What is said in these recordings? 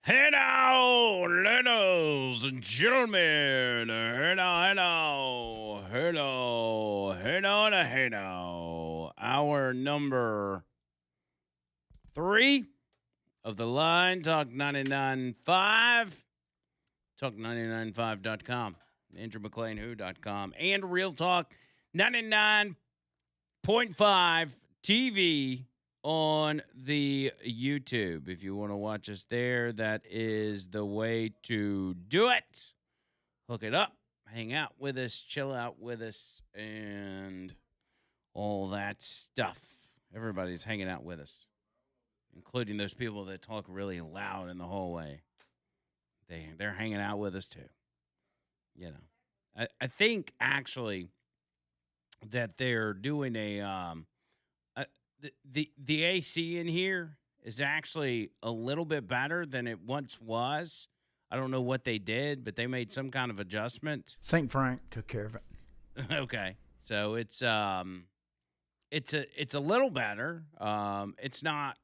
Hello, ladies and gentlemen. Hello. Hour number 3 of the line, Talk 99.5, talk995.com, AndrewMcLeanWho.com, and Real Talk 99.5 TV on the YouTube. If you want to watch us there, that is the way to do it. Hook it up, hang out with us, chill out with us, and all that stuff. Everybody's hanging out with us, including those people that talk really loud in the hallway. They're hanging out with us too. You know, I think actually that they're doing the AC in here is actually a little bit better than it once was. I don't know what they did, but they made some kind of adjustment. St. Frank took care of it. Okay, so it's a little better. It's not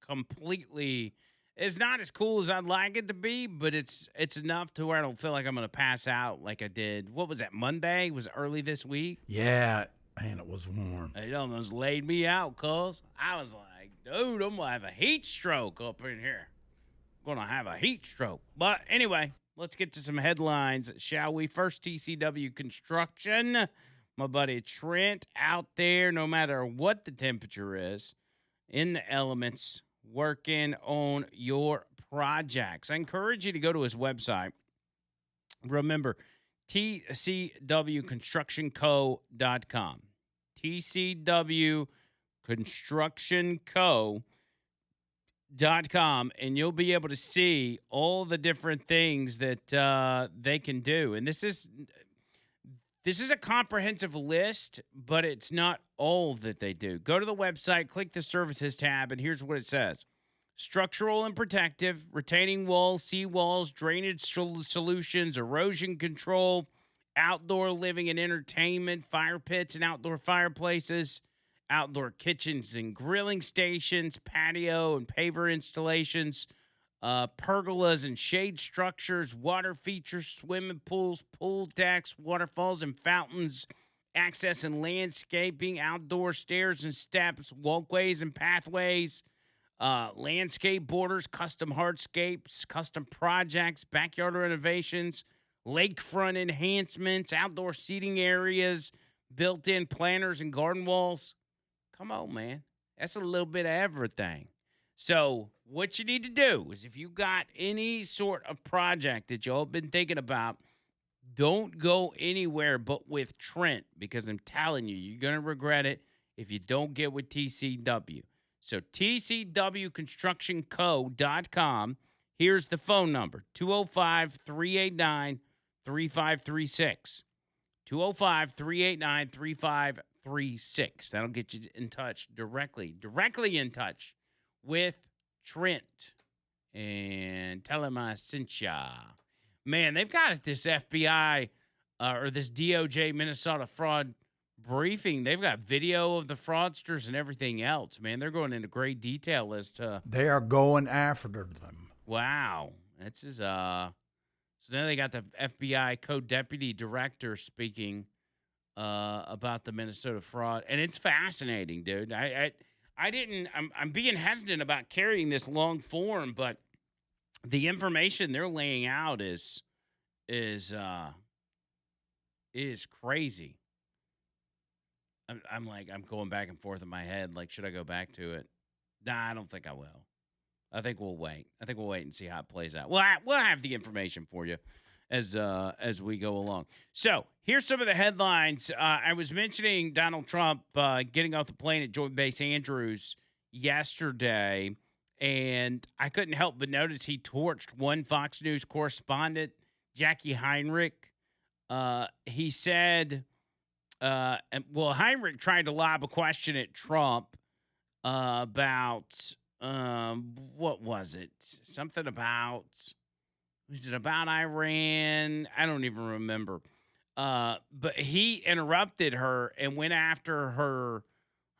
completely. It's not as cool as I'd like it to be, but it's enough to where I don't feel like I'm going to pass out like I did. What was that, Monday? It was early this week? Yeah, man, it was warm. It almost laid me out, cuz. I was like, dude, I'm going to have a heat stroke up in here. I'm going to have a heat stroke. But anyway, let's get to some headlines, shall we? First, TCW Construction. My buddy Trent out there, no matter what the temperature is, in the elements, working on your projects. I encourage you to go to his website. Remember, tcwconstructionco.com. tcwconstructionco.com, and you'll be able to see all the different things that they can do. And this is a comprehensive list, but it's not all that they do. Go to the website, click the services tab, and here's what it says. Structural and protective, retaining walls, seawalls, drainage solutions, erosion control, outdoor living and entertainment, fire pits and outdoor fireplaces, outdoor kitchens and grilling stations, patio and paver installations, pergolas and shade structures, water features, swimming pools, pool decks, waterfalls and fountains, access and landscaping, outdoor stairs and steps, walkways and pathways, landscape borders, custom hardscapes, custom projects, backyard renovations, lakefront enhancements, outdoor seating areas, built-in planters and garden walls. Come on, man. That's a little bit of everything. So what you need to do is if you got any sort of project that y'all have been thinking about, don't go anywhere but with Trent, because I'm telling you, you're going to regret it if you don't get with TCW. So tcwconstructionco.com. Here's the phone number, 205-389-3536. 205-389-3536. That'll get you in touch directly in touch with Trent, and tell him I sent ya. Man, they've got this FBI or this DOJ Minnesota fraud briefing. They've got video of the fraudsters and everything else. Man, they're going into great detail as to. They are going after them. Wow, this is So now they got the FBI co-deputy director speaking about the Minnesota fraud, and it's fascinating, dude. I'm being hesitant about carrying this long form, but the information they're laying out is crazy. I'm going back and forth in my head. Like, should I go back to it? Nah, I don't think I will. I think we'll wait. And see how it plays out. We'll have the information for you as we go along. So here's some of the headlines. I was mentioning Donald Trump getting off the plane at Joint Base Andrews yesterday, and I couldn't help but notice he torched one Fox News correspondent, Jackie Heinrich. He said, Heinrich tried to lob a question at Trump about what was it? Something about. Was it about Iran? I don't even remember. But he interrupted her and went after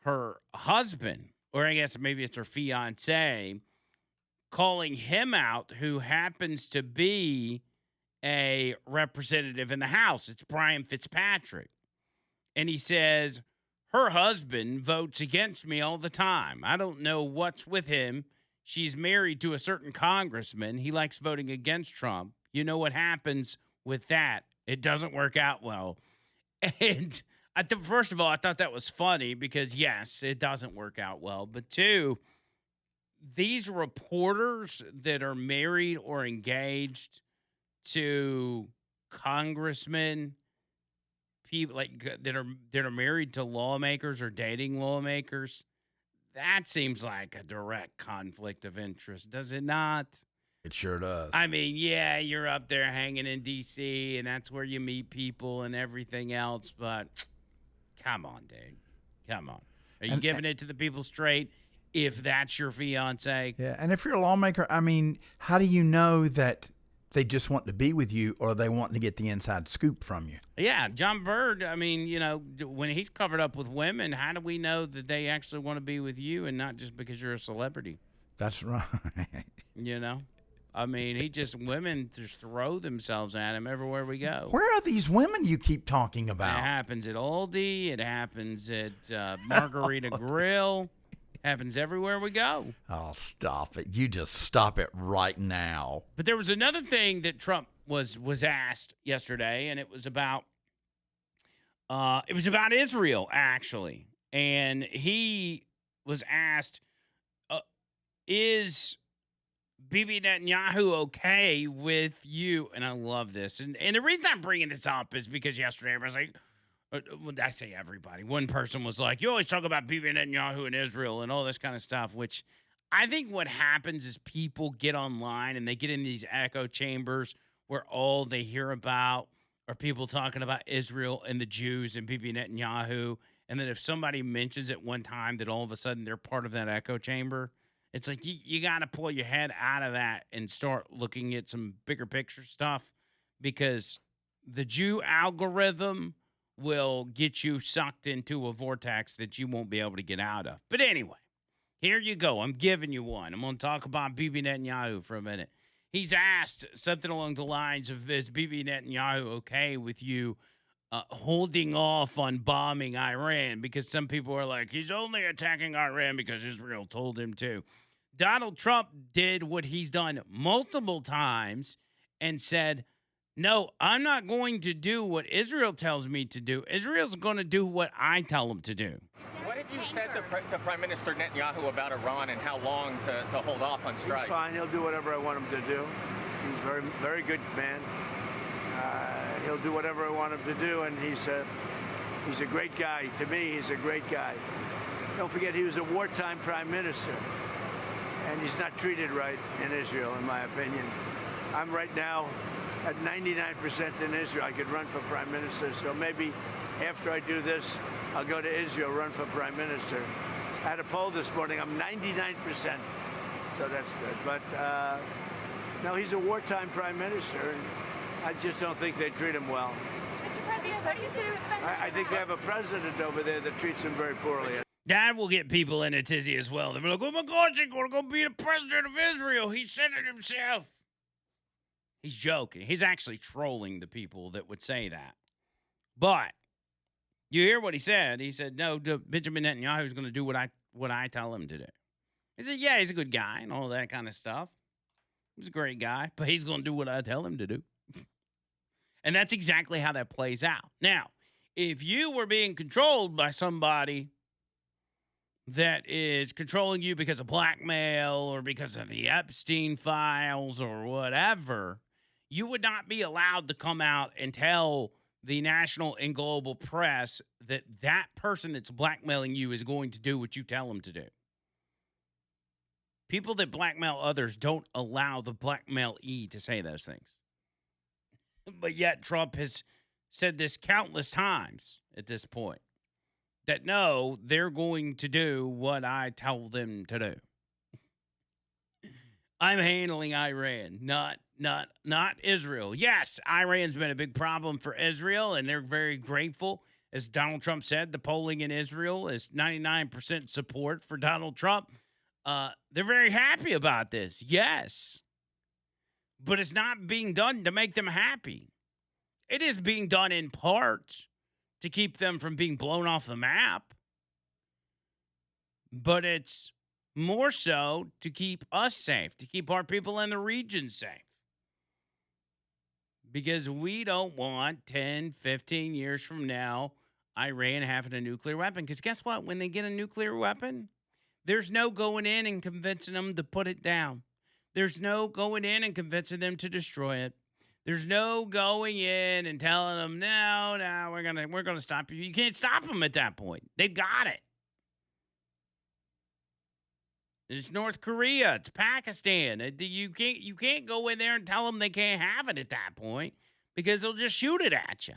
her husband, or I guess maybe it's her fiance, calling him out, who happens to be a representative in the House. It's Brian Fitzpatrick. And he says, her husband votes against me all the time. I don't know what's with him. She's married to a certain congressman. He likes voting against Trump. You know what happens with that? It doesn't work out well. And first of all, I thought that was funny because, yes, it doesn't work out well. But two, these reporters that are married or engaged to congressmen, people like that are married to lawmakers or dating lawmakers, that seems like a direct conflict of interest, does it not? It sure does. I mean, yeah, you're up there hanging in D.C., and that's where you meet people and everything else, but come on, dude. Come on. Are you giving it to the people straight if that's your fiance? Yeah, and if you're a lawmaker, I mean, how do you know that they just want to be with you or they want to get the inside scoop from you? Yeah, John Bird, I mean, when he's covered up with women, how do we know that they actually want to be with you and not just because you're a celebrity? That's right. I mean, women just throw themselves at him everywhere we go. Where are these women you keep talking It about? happens at Aldi. It happens at Margarita Grill. Happens everywhere we go. Oh, stop it. You just stop it right now. But there was another thing that Trump was asked yesterday, and it was about Israel, actually. And he was asked, is Bibi Netanyahu okay with you? And I love this. And the reason I'm bringing this up is because yesterday I was like, I say everybody. One person was like, you always talk about Bibi Netanyahu and Israel and all this kind of stuff, which I think what happens is people get online and they get in these echo chambers where all they hear about are people talking about Israel and the Jews and Bibi Netanyahu. And then if somebody mentions it one time, that all of a sudden they're part of that echo chamber. It's like you got to pull your head out of that and start looking at some bigger picture stuff, because the Jew algorithm will get you sucked into a vortex that you won't be able to get out of. But anyway, here you go. I'm giving you one. I'm going to talk about Bibi Netanyahu for a minute. He's asked something along the lines of, is Bibi Netanyahu okay with you holding off on bombing Iran? Because some people are like, he's only attacking Iran because Israel told him to. Donald Trump did what he's done multiple times and said, no, I'm not going to do what Israel tells me to do. Israel's going to do what I tell them to do. What have you said to Prime Minister Netanyahu about Iran and how long to hold off on strike? He's fine. He'll do whatever I want him to do. He's a very, very good man. He'll do whatever I want him to do, and he's a great guy. To me, he's a great guy. Don't forget, he was a wartime prime minister, and he's not treated right in Israel, in my opinion. I'm right now at 99% in Israel. I could run for prime minister, so maybe after I do this, I'll go to Israel, run for prime minister. I had a poll this morning. I'm 99%, so that's good. But no, he's a wartime prime minister, and I just don't think they treat him well. Mr. President, what do you do? I think they have a president over there that treats him very poorly. That will get people in a tizzy as well. They'll be like, oh my gosh, he's going to go be the president of Israel. He said it himself. He's joking. He's actually trolling the people that would say that. But you hear what he said. He said, no, Benjamin Netanyahu is going to do what I tell him to do. He said, yeah, he's a good guy and all that kind of stuff. He's a great guy, but he's going to do what I tell him to do. And that's exactly how that plays out. Now, if you were being controlled by somebody that is controlling you because of blackmail or because of the Epstein files or whatever, you would not be allowed to come out and tell the national and global press that that person that's blackmailing you is going to do what you tell them to do. People that blackmail others don't allow the blackmailee to say those things. But yet Trump has said this countless times at this point, that no, they're going to do what I tell them to do. I'm handling Iran, not Israel. Yes, Iran's been a big problem for Israel, and they're very grateful. As Donald Trump said, the polling in Israel is 99% support for Donald Trump. They're very happy about this, yes, but it's not being done to make them happy. It is being done in part to keep them from being blown off the map, but it's more so to keep us safe, to keep our people in the region safe. Because we don't want 10, 15 years from now, Iran having a nuclear weapon. Because guess what? When they get a nuclear weapon, there's no going in and convincing them to put it down. There's no going in and convincing them to destroy it. There's no going in and telling them, no, we're gonna stop you. You can't stop them at that point. They got it. It's North Korea. It's Pakistan. You can't go in there and tell them they can't have it at that point because they'll just shoot it at you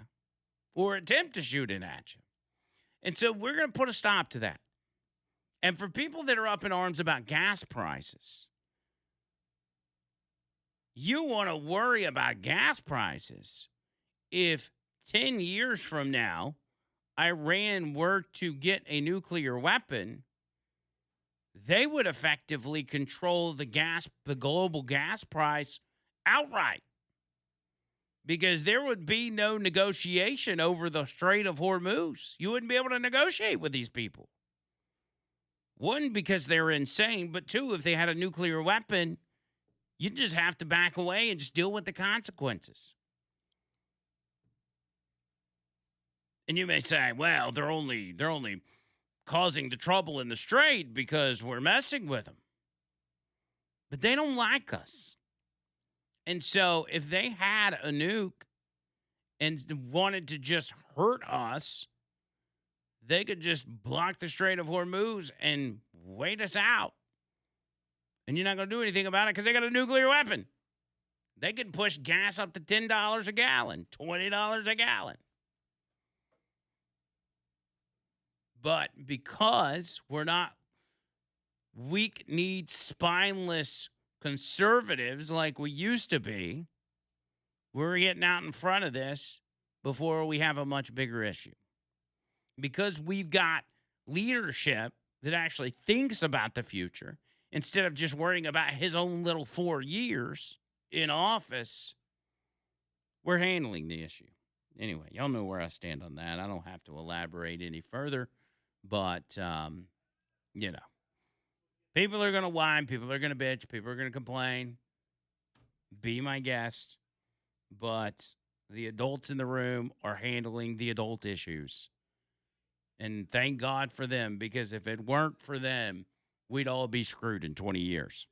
or attempt to shoot it at you. And so we're going to put a stop to that. And for people that are up in arms about gas prices, you want to worry about gas prices if 10 years from now, Iran were to get a nuclear weapon. They would effectively control the global gas price outright because there would be no negotiation over the Strait of Hormuz. You wouldn't be able to negotiate with these people. One, because they're insane, but two, if they had a nuclear weapon, you'd just have to back away and just deal with the consequences. And you may say, well, they're only causing the trouble in the strait because we're messing with them. But they don't like us. And so if they had a nuke and wanted to just hurt us, they could just block the Strait of Hormuz and wait us out. And you're not going to do anything about it because they got a nuclear weapon. They could push gas up to $10 a gallon, $20 a gallon. But because we're not weak-kneed, spineless conservatives like we used to be, we're getting out in front of this before we have a much bigger issue. Because we've got leadership that actually thinks about the future instead of just worrying about his own little 4 years in office, we're handling the issue. Anyway, y'all know where I stand on that. I don't have to elaborate any further. But, people are going to whine. People are going to bitch. People are going to complain. Be my guest. But the adults in the room are handling the adult issues. And thank God for them, because if it weren't for them, we'd all be screwed in 20 years.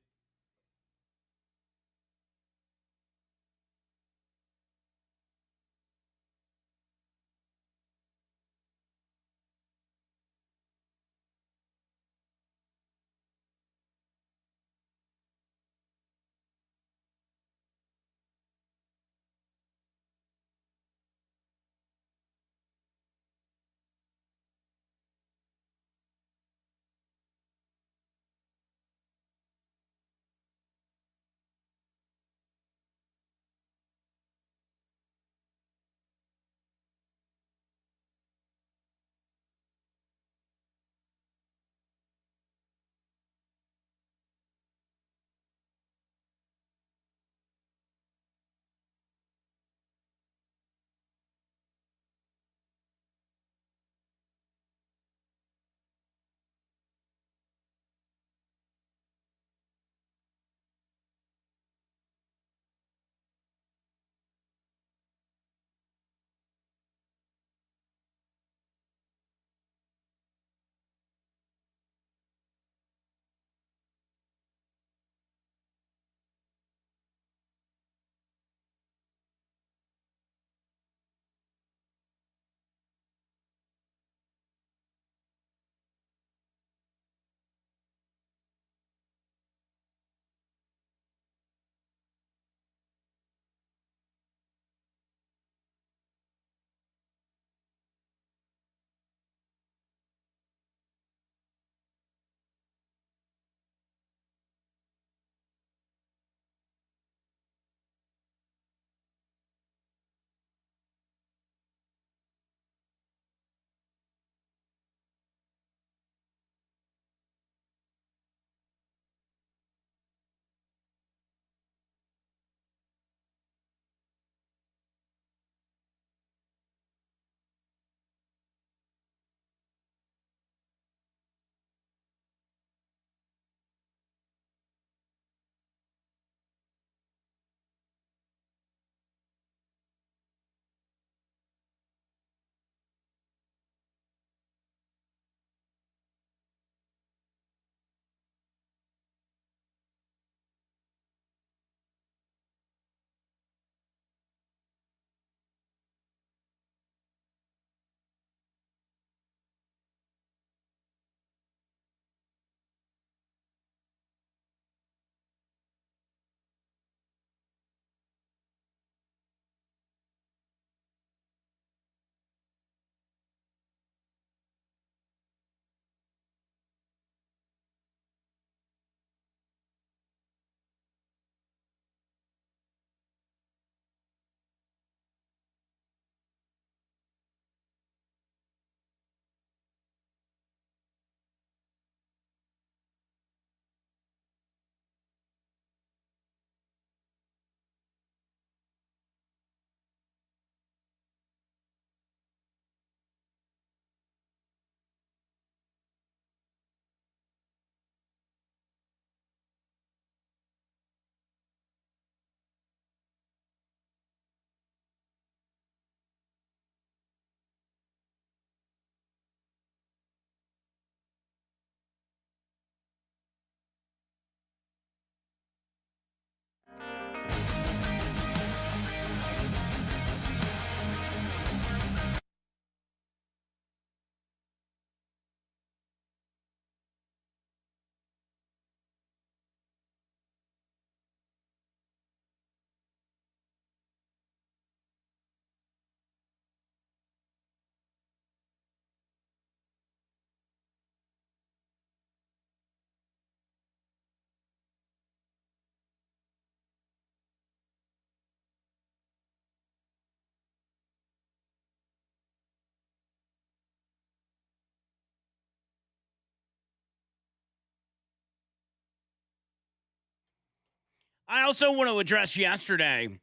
I also want to address yesterday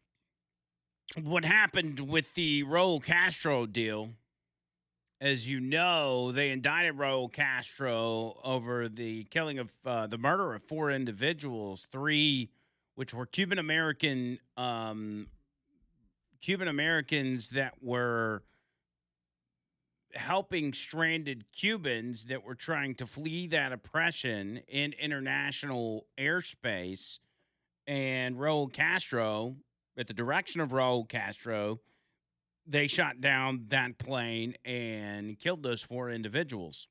what happened with the Raul Castro deal. As you know, they indicted Raul Castro over the killing of the murder of 4 individuals, 3 which were Cuban Americans that were helping stranded Cubans that were trying to flee that oppression in international airspace. And Raul Castro, at the direction of Raul Castro, they shot down that plane and killed those 4 individuals.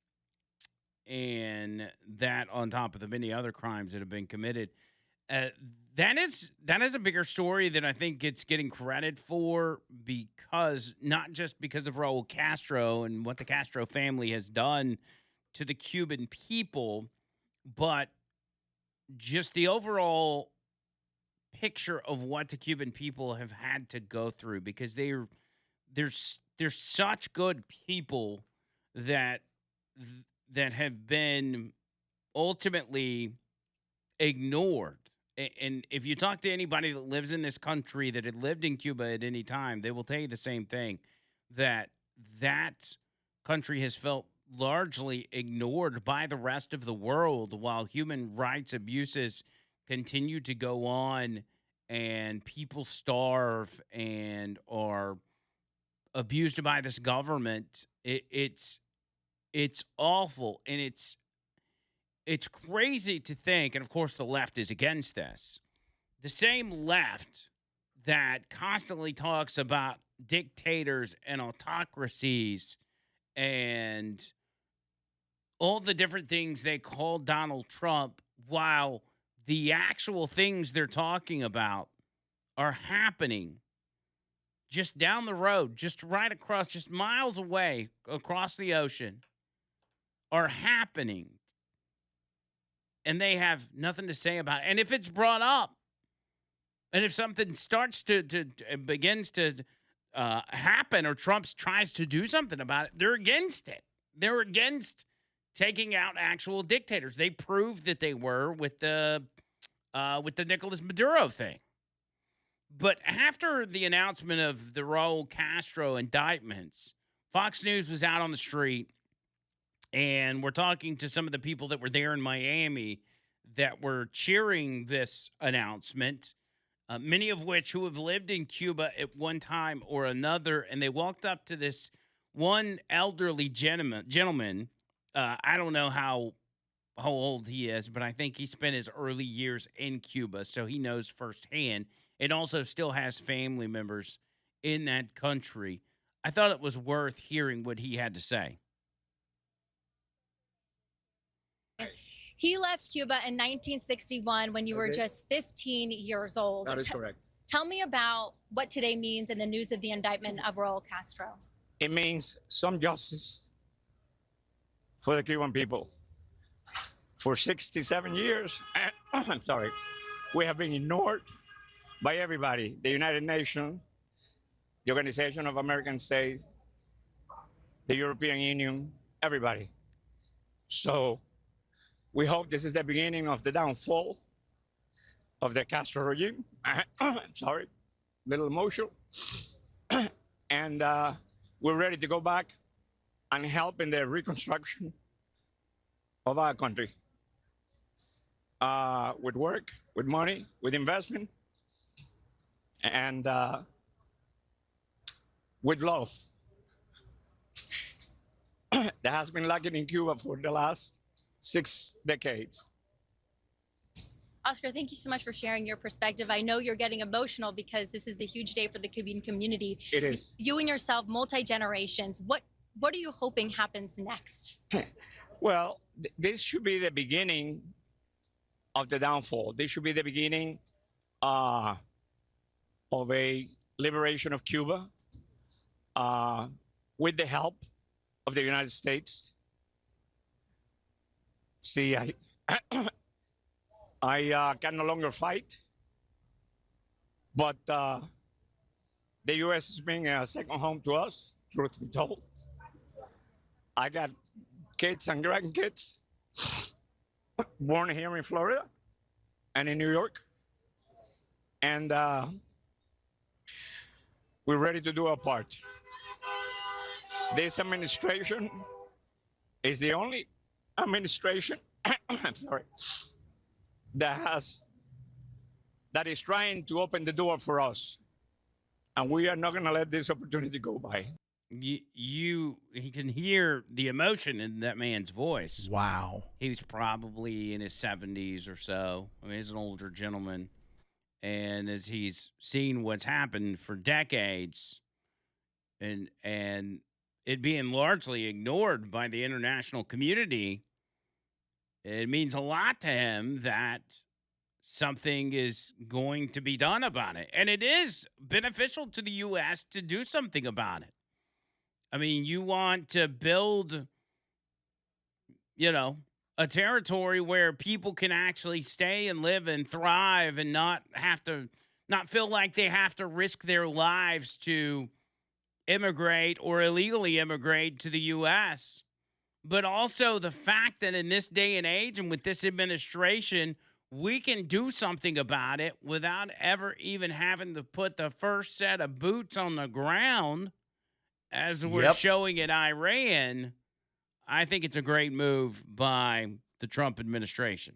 And that on top of the many other crimes that have been committed. That is a bigger story that I think it's getting credit for, because not just because of Raul Castro and what the Castro family has done to the Cuban people, but just the overall picture of what the Cuban people have had to go through, because they're such good people that have been ultimately ignored. And if you talk to anybody that lives in this country that had lived in Cuba at any time, they will tell you the same thing, that country has felt largely ignored by the rest of the world, while human rights abuses continue to go on and people starve and are abused by this government. It's awful, and it's crazy to think, and of course the left is against this. The same left that constantly talks about dictators and autocracies and all the different things they call Donald Trump, while the actual things they're talking about are happening just down the road, just right across, just miles away across the ocean, are happening. And they have nothing to say about it. And if it's brought up, and if something starts to begins to happen, or Trump tries to do something about it, they're against it. They're against taking out actual dictators. They proved that they were with the Nicolas Maduro thing. But after the announcement of the Raul Castro indictments, Fox News was out on the street, and we're talking to some of the people that were there in Miami that were cheering this announcement, many of which who have lived in Cuba at one time or another. And they walked up to this one elderly gentleman. I don't know how old he is, but I think he spent his early years in Cuba, so he knows firsthand, and also still has family members in that country. I thought it was worth hearing what he had to say. He left Cuba in 1961 when you were just 15 years old. That is correct. Tell me about what today means in the news of the indictment of Raul Castro. It means some justice for the Cuban people. For 67 years, I'm sorry, we have been ignored by everybody, the United Nations, the Organization of American States, the European Union, everybody. So we hope this is the beginning of the downfall of the Castro regime. I'm sorry, a little emotional. And we're ready to go back and help in the reconstruction of our country. With work, with money, with investment, and with love. That has been lacking in Cuba for the last 6 decades. Oscar, thank you so much for sharing your perspective. I know you're getting emotional because this is a huge day for the Cuban community. It is. You and yourself, multi-generations. What are you hoping happens next? Well, this should be the beginning of the downfall. This should be the beginning of a liberation of Cuba with the help of the United States. See, I can no longer fight, but the U.S. is being a second home to us, truth be told. I got kids and grandkids born here in Florida and in New York. And we're ready to do our part. This administration is the only administration I'm sorry, that is trying to open the door for us. And we are not going to let this opportunity go by. He can hear the emotion in that man's voice. Wow. He was probably in his 70s or so. I mean, he's an older gentleman. And as he's seen what's happened for decades and it being largely ignored by the international community, it means a lot to him that something is going to be done about it. And it is beneficial to the U.S. to do something about it. I mean, you want to build, a territory where people can actually stay and live and thrive and not feel like they have to risk their lives to immigrate or illegally immigrate to the U.S. But also the fact that in this day and age and with this administration, we can do something about it without ever even having to put the first set of boots on the ground as we're showing in Iran. I think it's a great move by the Trump administration.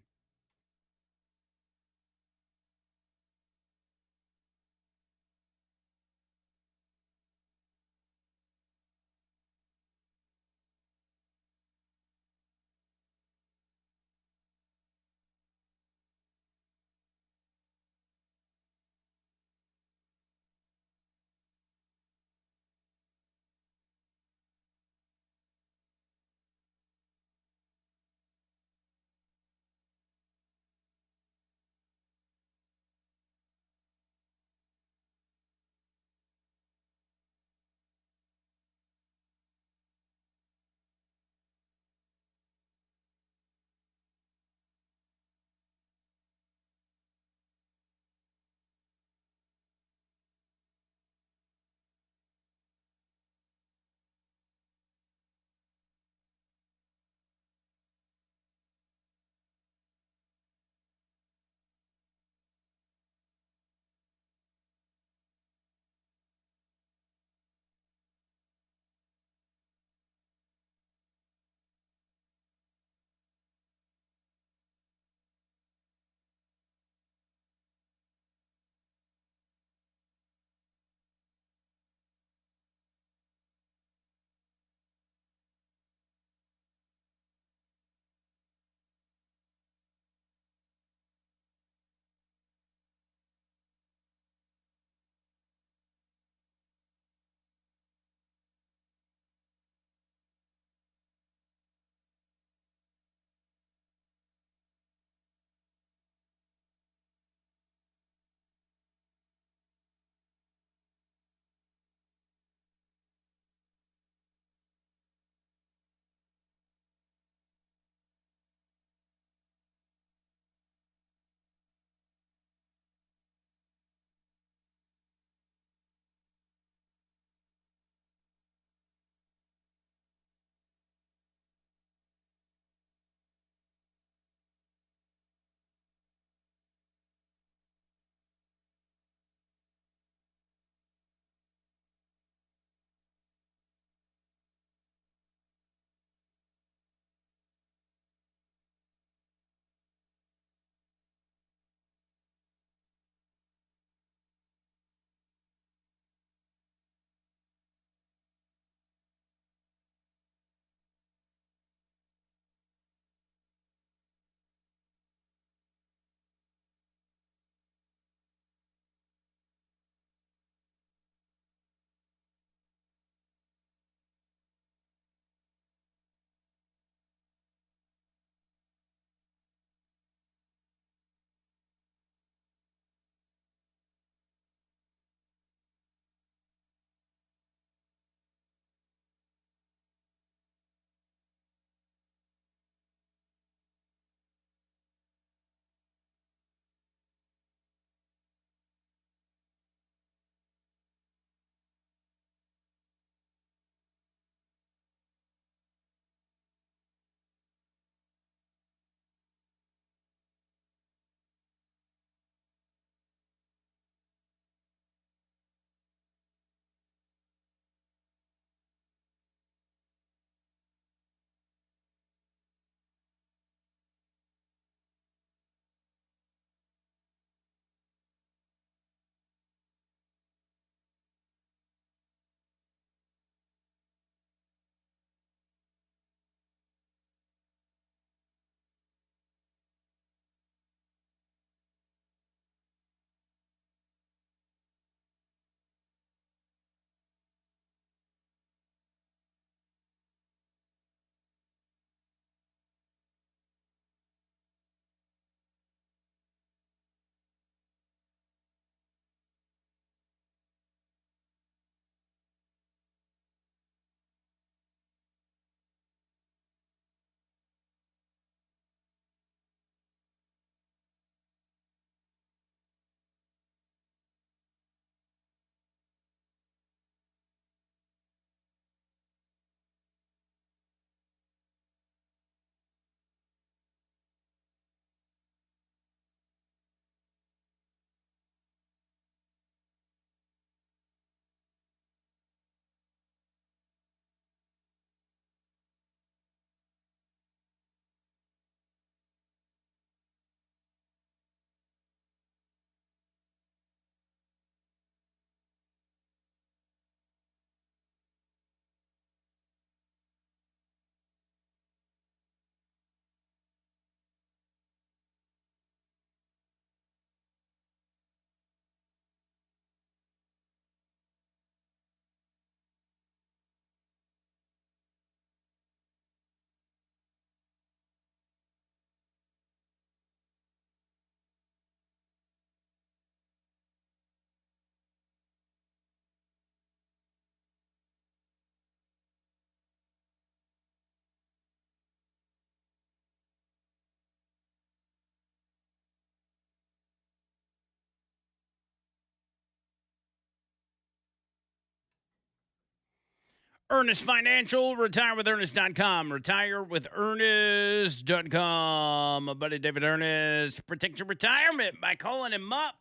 Earnest Financial, retirewithernest.com, retirewithernest.com. My buddy David Ernest, protect your retirement by calling him up.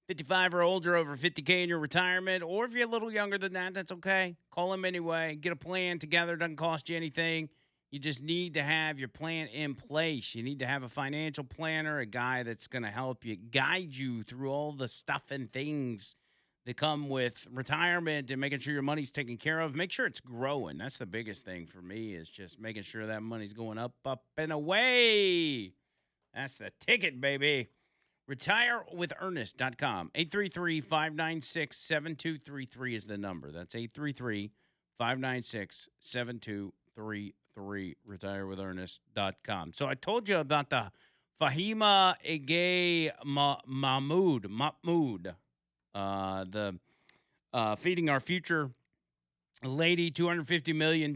55 or older, over 50K in your retirement, or if you're a little younger than that, that's okay. Call him anyway. Get a plan together. Doesn't cost you anything. You just need to have your plan in place. You need to have a financial planner, a guy that's going to help you, guide you through all the stuff and things that come with retirement and making sure your money's taken care of. Make sure it's growing. That's the biggest thing for me, is just making sure that money's going up, and away. That's the ticket, baby. retirewithernest.com. 833-596-7233 is the number. That's 833-596-7233. retirewithernest.com. So I told you about the Fahima Ege Mahmood, the Feeding Our Future lady, $250 million,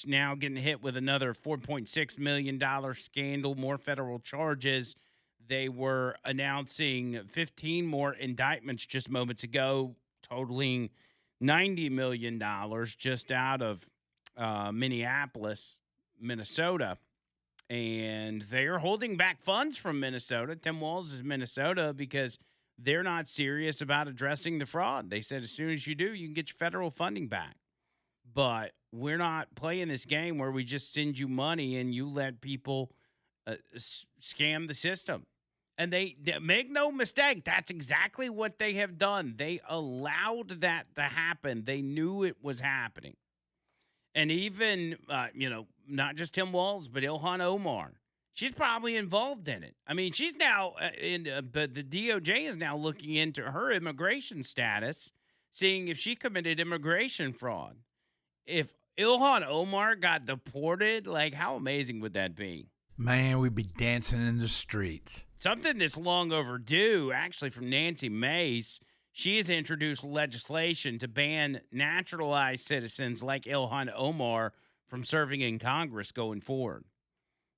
now getting hit with another $4.6 million scandal, more federal charges. They were announcing 15 more indictments just moments ago, totaling $90 million just out of Minneapolis, Minnesota. And they are holding back funds from Minnesota. Tim Walz is Minnesota because they're not serious about addressing the fraud. They said as soon as you do, you can get your federal funding back. But we're not playing this game where we just send you money and you let people scam the system. And they make no mistake, that's exactly what they have done. They allowed that to happen. They knew it was happening. And even, not just Tim Walz, but Ilhan Omar. She's probably involved in it. I mean, she's now but the DOJ is now looking into her immigration status, seeing if she committed immigration fraud. If Ilhan Omar got deported, like, how amazing would that be? Man, we'd be dancing in the streets. Something that's long overdue, actually, from Nancy Mace. She has introduced legislation to ban naturalized citizens like Ilhan Omar from serving in Congress going forward.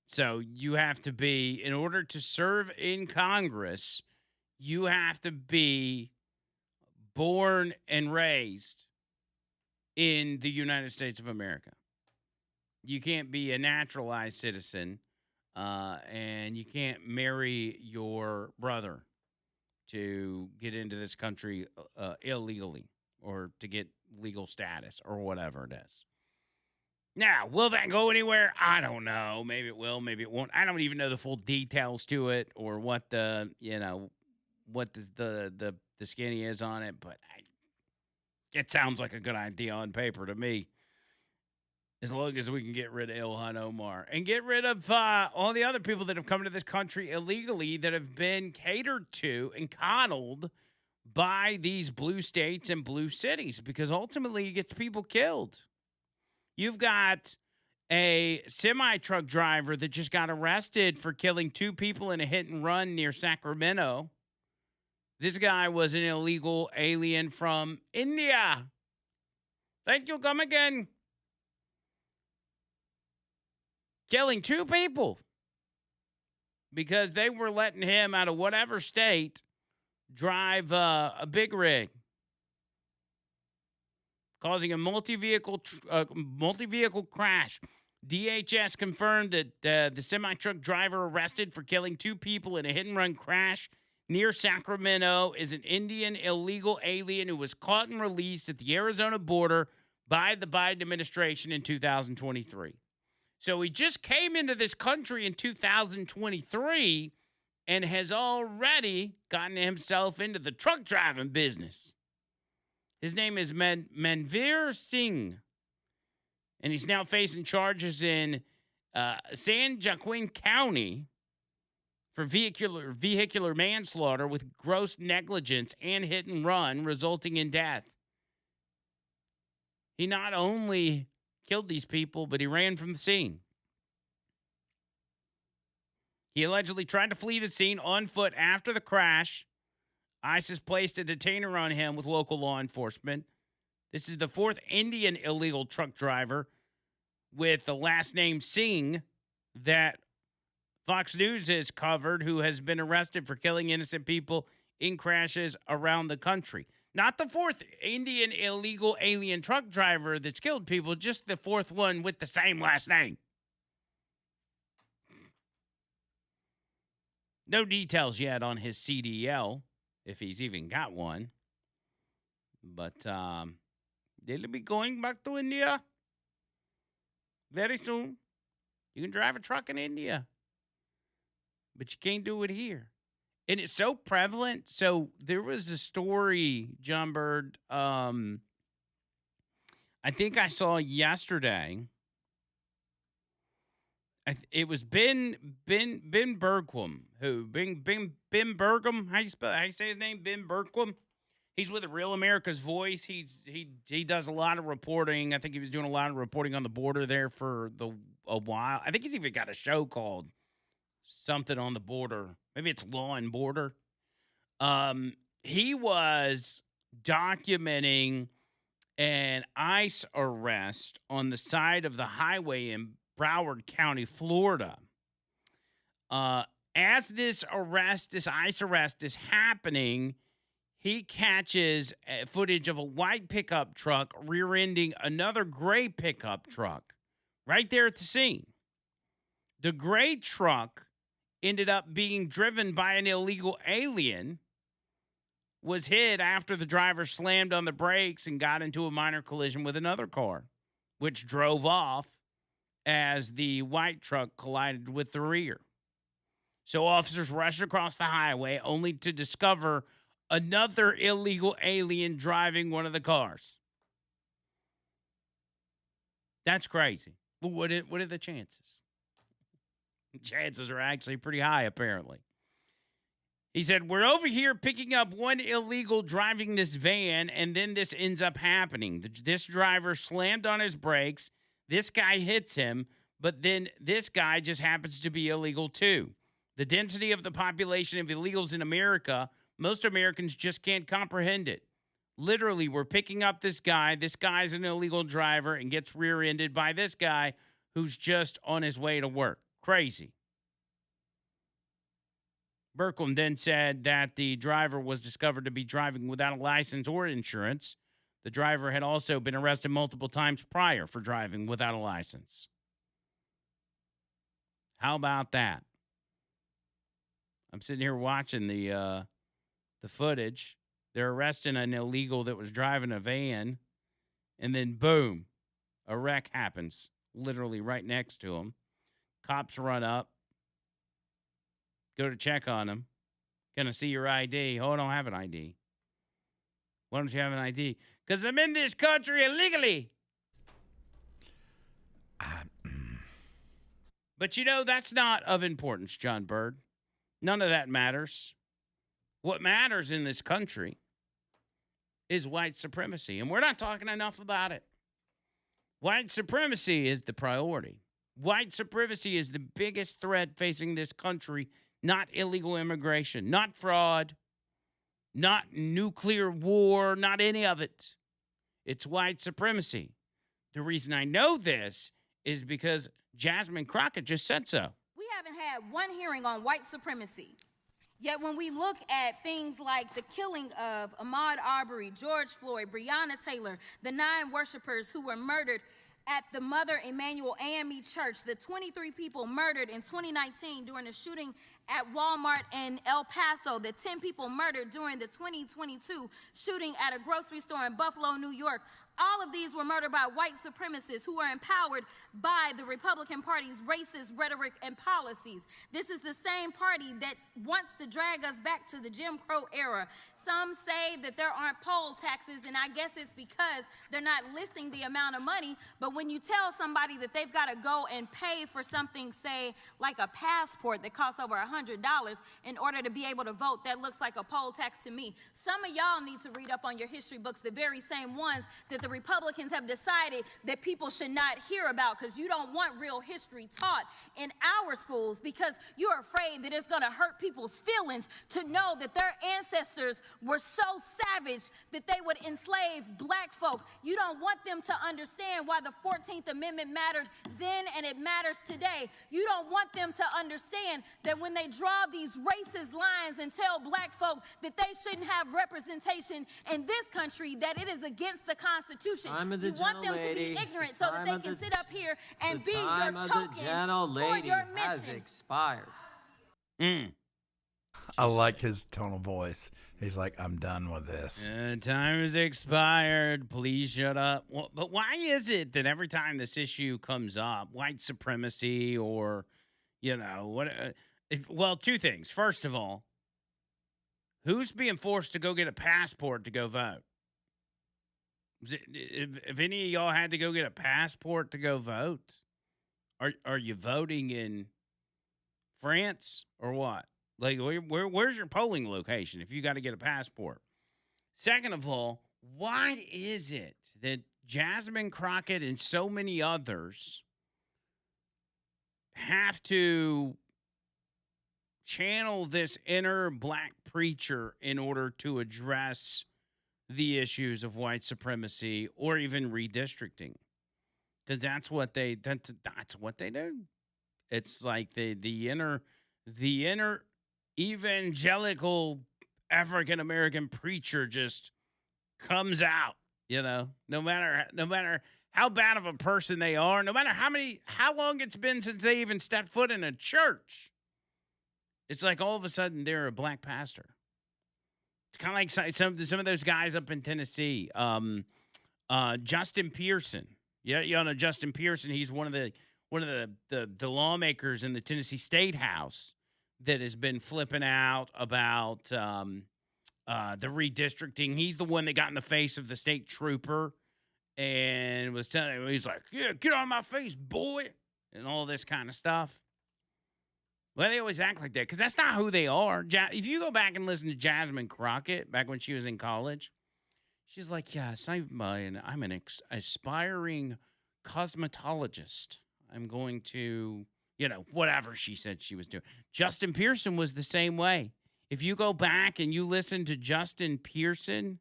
So you have to be, in order to serve in Congress, you have to be born and raised in the United States of America. You can't be a naturalized citizen, and you can't marry your brother to get into this country illegally or to get legal status or whatever it is. Now, will that go anywhere? I don't know. Maybe it will, maybe it won't. I don't even know the full details to it or what the skinny is on it, but it sounds like a good idea on paper to me. As long as we can get rid of Ilhan Omar and get rid of all the other people that have come to this country illegally that have been catered to and coddled by these blue states and blue cities, because ultimately it gets people killed. You've got a semi-truck driver that just got arrested for killing 2 people in a hit and run near Sacramento. This guy was an illegal alien from India. Thank you. Come again. Killing 2 people because they were letting him out of whatever state drive a big rig, causing a multi-vehicle crash. DHS confirmed that the semi-truck driver arrested for killing 2 people in a hit-and-run crash near Sacramento is an Indian illegal alien who was caught and released at the Arizona border by the Biden administration in 2023. So he just came into this country in 2023 and has already gotten himself into the truck driving business. His name is Manveer Singh, and he's now facing charges in San Joaquin County for vehicular manslaughter with gross negligence and hit and run, resulting in death. He not only killed these people, but he ran from the scene. He allegedly tried to flee the scene on foot after the crash. ISIS placed a detainer on him with local law enforcement. This is the 4th Indian illegal truck driver with the last name Singh that Fox News has covered, who has been arrested for killing innocent people in crashes around the country. Not the fourth Indian illegal alien truck driver that's killed people, just the fourth one with the same last name. No details yet on his CDL, if he's even got one. But they'll be going back to India very soon. You can drive a truck in India, but you can't do it here. And it's so prevalent. So there was a story, John Bird, I think I saw yesterday. It was Ben Bergquam, who Ben Bergum. How you say his name? Ben Bergquam. He's with the Real America's Voice. He does a lot of reporting. I think he was doing a lot of reporting on the border there for a while. I think he's even got a show called something on the border. Maybe it's Law and Border. He was documenting an ICE arrest on the side of the highway in Broward County, Florida. As this ICE arrest is happening, he catches footage of a white pickup truck rear-ending another gray pickup truck right there at the scene. The gray truck ended up being driven by an illegal alien, was hit after the driver slammed on the brakes and got into a minor collision with another car, which drove off as the white truck collided with the rear. So officers rushed across the highway only to discover another illegal alien driving one of the cars. That's crazy. But what are the chances? Chances are actually pretty high, apparently. He said, we're over here picking up one illegal driving this van, and then this ends up happening. This driver slammed on his brakes. This guy hits him, but then this guy just happens to be illegal too. The density of the population of illegals in America, most Americans just can't comprehend it. Literally, we're picking up this guy. This guy's an illegal driver and gets rear-ended by this guy who's just on his way to work. Crazy. Berkman then said that the driver was discovered to be driving without a license or insurance. The driver had also been arrested multiple times prior for driving without a license. How about that? I'm sitting here watching the footage. They're arresting an illegal that was driving a van, and then boom, a wreck happens, literally right next to him. Cops run up, go to check on him. Gonna see your ID. Oh, I don't have an ID. Why don't you have an ID? Because I'm in this country illegally. But you know, that's not of importance, John Bird. None of that matters. What matters in this country is white supremacy, and we're not talking enough about it. White supremacy is the priority. White supremacy is the biggest threat facing this country, not illegal immigration, not fraud, not nuclear war, not any of it. It's white supremacy. The reason I know this is because Jasmine Crockett just said so. We haven't had one hearing on white supremacy. Yet when we look at things like the killing of Ahmaud Arbery, George Floyd, Breonna Taylor, the 9 worshipers who were murdered at the Mother Emanuel AME Church, the 23 people murdered in 2019 during the shooting at Walmart in El Paso, the 10 people murdered during the 2022 shooting at a grocery store in Buffalo, New York. All of these were murdered by white supremacists who are empowered by the Republican Party's racist rhetoric and policies. This is the same party that wants to drag us back to the Jim Crow era. Some say that there aren't poll taxes, and I guess it's because they're not listing the amount of money. But when you tell somebody that they've got to go and pay for something, say, like a passport that costs over $100 in order to be able to vote, that looks like a poll tax to me. Some of y'all need to read up on your history books, the very same ones that the Republicans have decided that people should not hear about because you don't want real history taught in our schools because you're afraid that it's going to hurt people's feelings to know that their ancestors were so savage that they would enslave black folk. You don't want them to understand why the 14th Amendment mattered then and it matters today. You don't want them to understand that when they draw these racist lines and tell black folk that they shouldn't have representation in this country, that it is against the Constitution. You want them to be ignorant so that they can sit up here and be your token for your mission. Expired. I like his tone of voice. He's like, I'm done with this. Time has expired. Please shut up. Well, but why is it that every time this issue comes up, white supremacy or, well, two things. First of all, who's being forced to go get a passport to go vote? If any of y'all had to go get a passport to go vote, are you voting in France or what? Like, where's your polling location if you got to get a passport? Second of all, why is it that Jasmine Crockett and so many others have to channel this inner black preacher in order to address the issues of white supremacy or even redistricting? Because that's what they do. It's like the inner evangelical African American preacher just comes out, no matter how bad of a person they are, no matter how long it's been since they even stepped foot in a church. It's like all of a sudden they're a black pastor. It's kind of like some of those guys up in Tennessee. Justin Pearson. Yeah, Justin Pearson. He's one of the lawmakers in the Tennessee State House that has been flipping out about the redistricting. He's the one that got in the face of the state trooper and was telling him, he's like, yeah, get on my face, boy, and all this kind of stuff. Well, they always act like that because that's not who they are. If you go back and listen to Jasmine Crockett back when she was in college, she's like, yes, I'm an aspiring cosmetologist. I'm going to, whatever she said she was doing. Justin Pearson was the same way. If you go back and you listen to Justin Pearson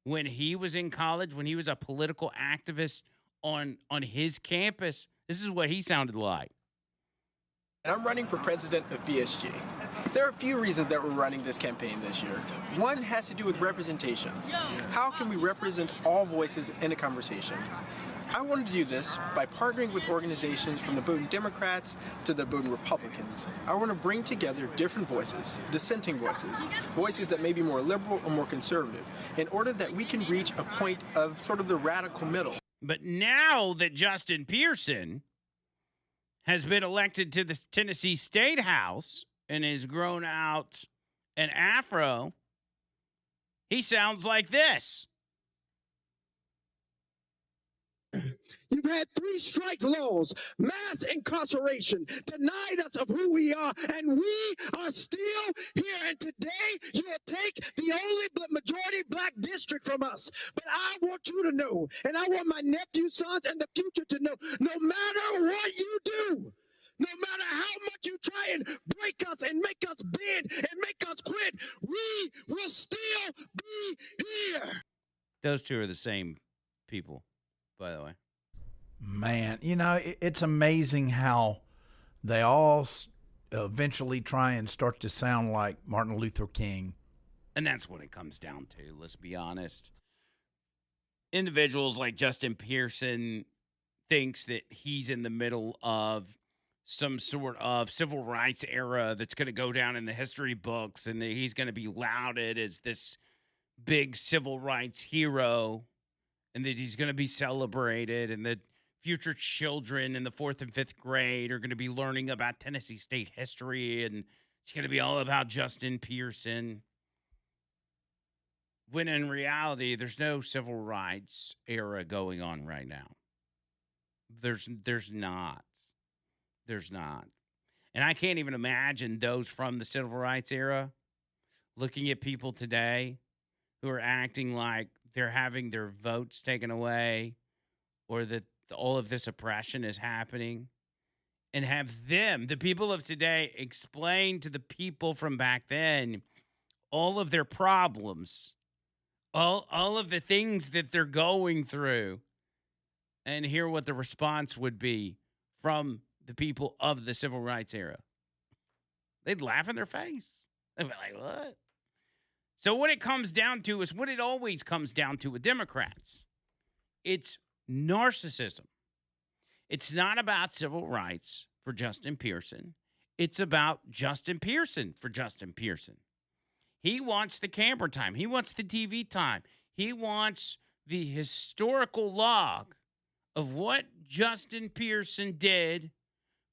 when he was in college, when he was a political activist on his campus, this is what he sounded like. And I'm running for president of BSG. There are a few reasons that we're running this campaign this year. One has to do with representation. How can we represent all voices in a conversation? I wanted to do this by partnering with organizations from the Bowdoin Democrats to the Bowdoin Republicans. I want to bring together different voices, dissenting voices, voices that may be more liberal or more conservative, in order that we can reach a point of sort of the radical middle. But now that Justin Pearson has been elected to the Tennessee State House and has grown out an afro, he sounds like this. You've had 3 strikes laws, mass incarceration, denied us of who we are, and we are still here. And today you'll take the only majority black district from us. But I want you to know, and I want my nephew, sons, and the future to know, no matter what you do, no matter how much you try and break us and make us bend and make us quit, we will still be here. Those two are the same people, by the way. Man, it's amazing how they all eventually try and start to sound like Martin Luther King. And that's what it comes down to, let's be honest. Individuals like Justin Pearson thinks that he's in the middle of some sort of civil rights era that's going to go down in the history books and that he's going to be lauded as this big civil rights hero and that he's going to be celebrated and that future children in the 4th and 5th grade are going to be learning about Tennessee State history and it's going to be all about Justin Pearson. When in reality, there's no civil rights era going on right now. There's not. There's not. And I can't even imagine those from the civil rights era looking at people today who are acting like they're having their votes taken away or that all of this oppression is happening, and have them, the people of today, explain to the people from back then all of their problems, all of the things that they're going through, and hear what the response would be from the people of the civil rights era. They'd laugh in their face. They'd be like, what? So what it comes down to is what it always comes down to with Democrats. It's narcissism. It's not about civil rights for Justin Pearson. It's about Justin Pearson for Justin Pearson. He wants the camera time. He wants the TV time. He wants the historical log of what Justin Pearson did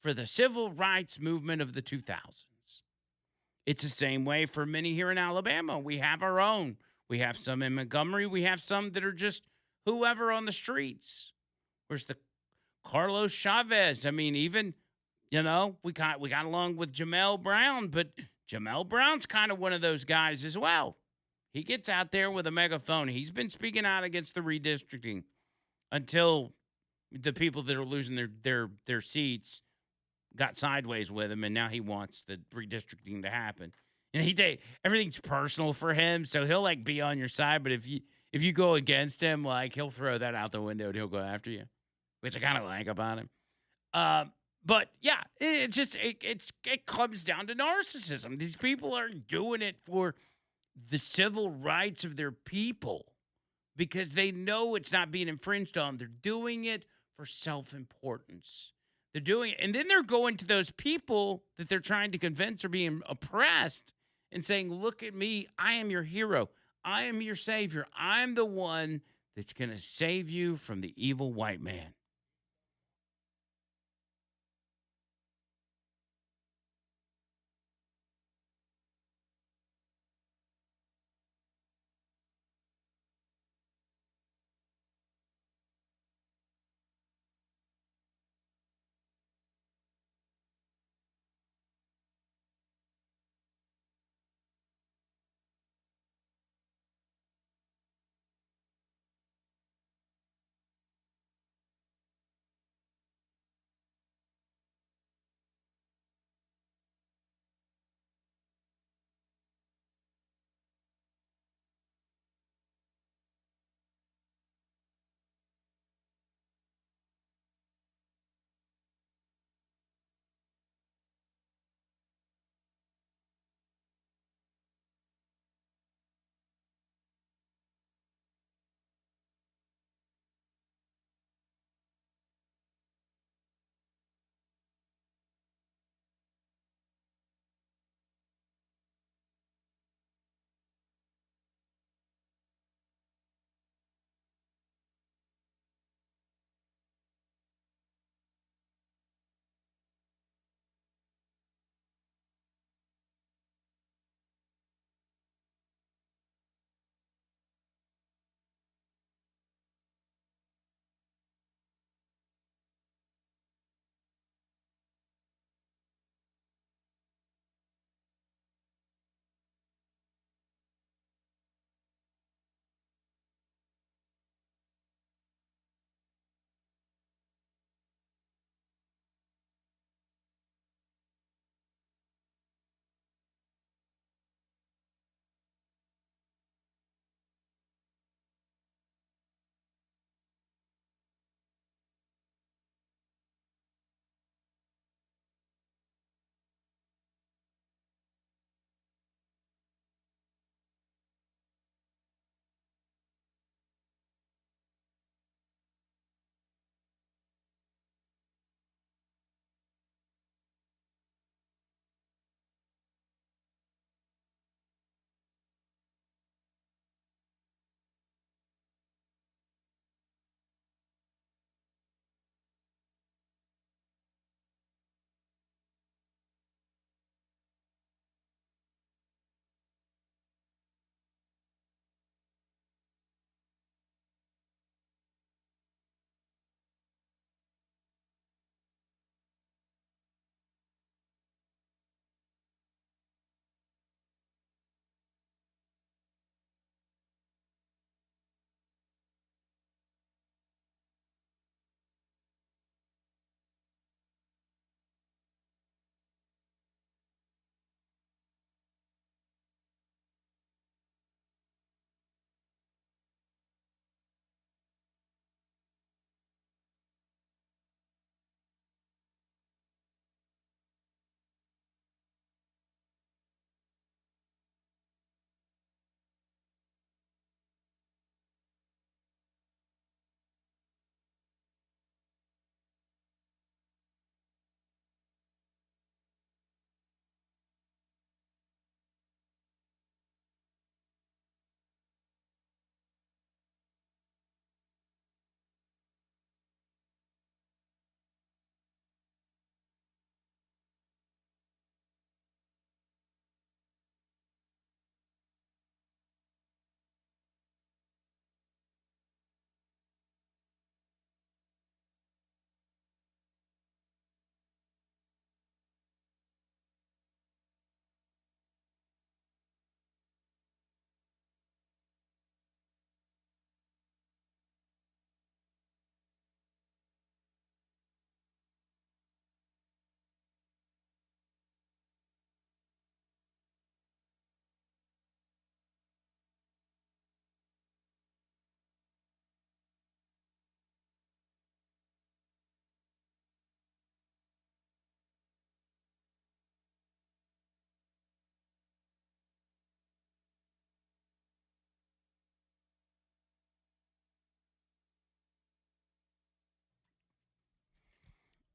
for the civil rights movement of the 2000s. It's the same way for many here in Alabama. We have our own. We have some in Montgomery. We have some that are just whoever on the streets. Where's the Carlos Chavez? I mean, even, we got along with Jamel Brown, but Jamel Brown's kind of one of those guys as well. He gets out there with a megaphone. He's been speaking out against the redistricting until the people that are losing their seats got sideways with him, and now he wants the redistricting to happen. And everything's personal for him, so he'll be on your side. But if you go against him, he'll throw that out the window and he'll go after you, which I kind of like about him. But yeah, it comes down to narcissism. These people are doing it for the civil rights of their people because they know it's not being infringed on. They're doing it for self-importance. They're doing it, and then they're going to those people that they're trying to convince are being oppressed and saying, look at me, I am your hero. I am your savior. I'm the one that's going to save you from the evil white man.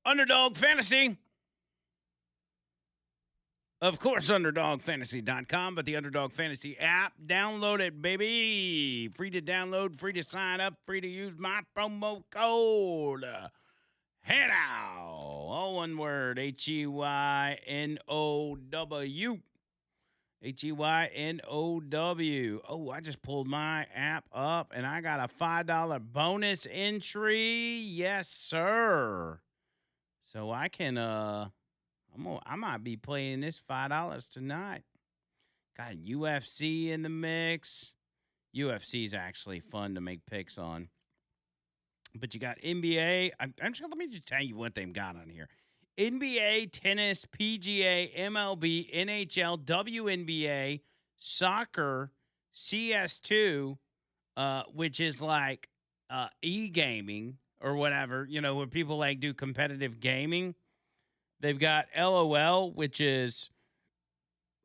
Underdog Fantasy. Of course, UnderdogFantasy.com, but the Underdog Fantasy app. Download it, baby. Free to download, free to sign up, free to use my promo code. HEYNOW. All one word. HEYNOW. HEYNOW. Oh, I just pulled my app up, and I got a $5 bonus entry. Yes, sir. So I can, I might be playing this $5 tonight. Got UFC in the mix. UFC is actually fun to make picks on. But you got NBA. Let me just tell you what they've got on here. NBA, tennis, PGA, MLB, NHL, WNBA, soccer, CS2, which is like e-gaming or whatever, where people like do competitive gaming. They've got LOL, which is,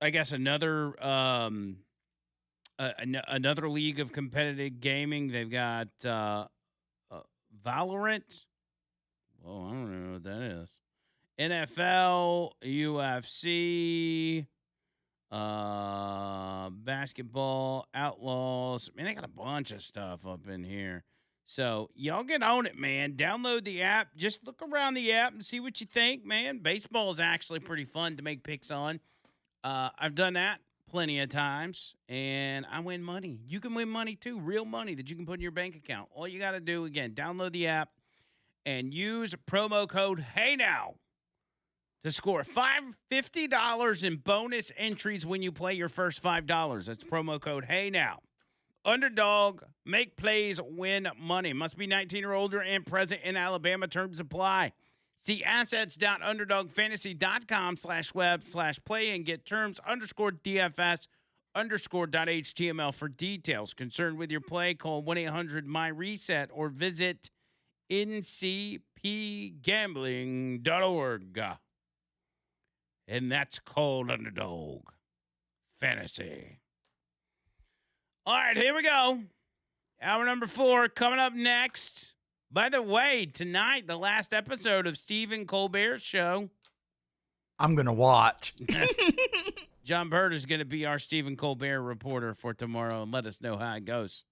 I guess, another another league of competitive gaming. They've got Valorant. Well, I don't know what that is. NFL, UFC, basketball, Outlaws. Man, they got a bunch of stuff up in here. So y'all get on it, man. Download the app. Just look around the app and see what you think, man. Baseball is actually pretty fun to make picks on. I've done that plenty of times, and I win money. You can win money too, real money that you can put in your bank account. All you got to do, again, download the app and use promo code HEYNOW to score $50 in bonus entries when you play your first $5. That's promo code HEYNOW. Underdog, make plays, win money. Must be 19 or older and present in Alabama. Terms apply. See assets.underdogfantasy.com/web/play and get terms _DFS_.html for details. Concerned with your play, call 1-800-MY-RESET or visit ncpgambling.org. And that's called Underdog Fantasy. All right, here we go. Hour number 4 coming up next. By the way, tonight, the last episode of Stephen Colbert's show. I'm going to watch. John Bird is going to be our Stephen Colbert reporter for tomorrow and let us know how it goes.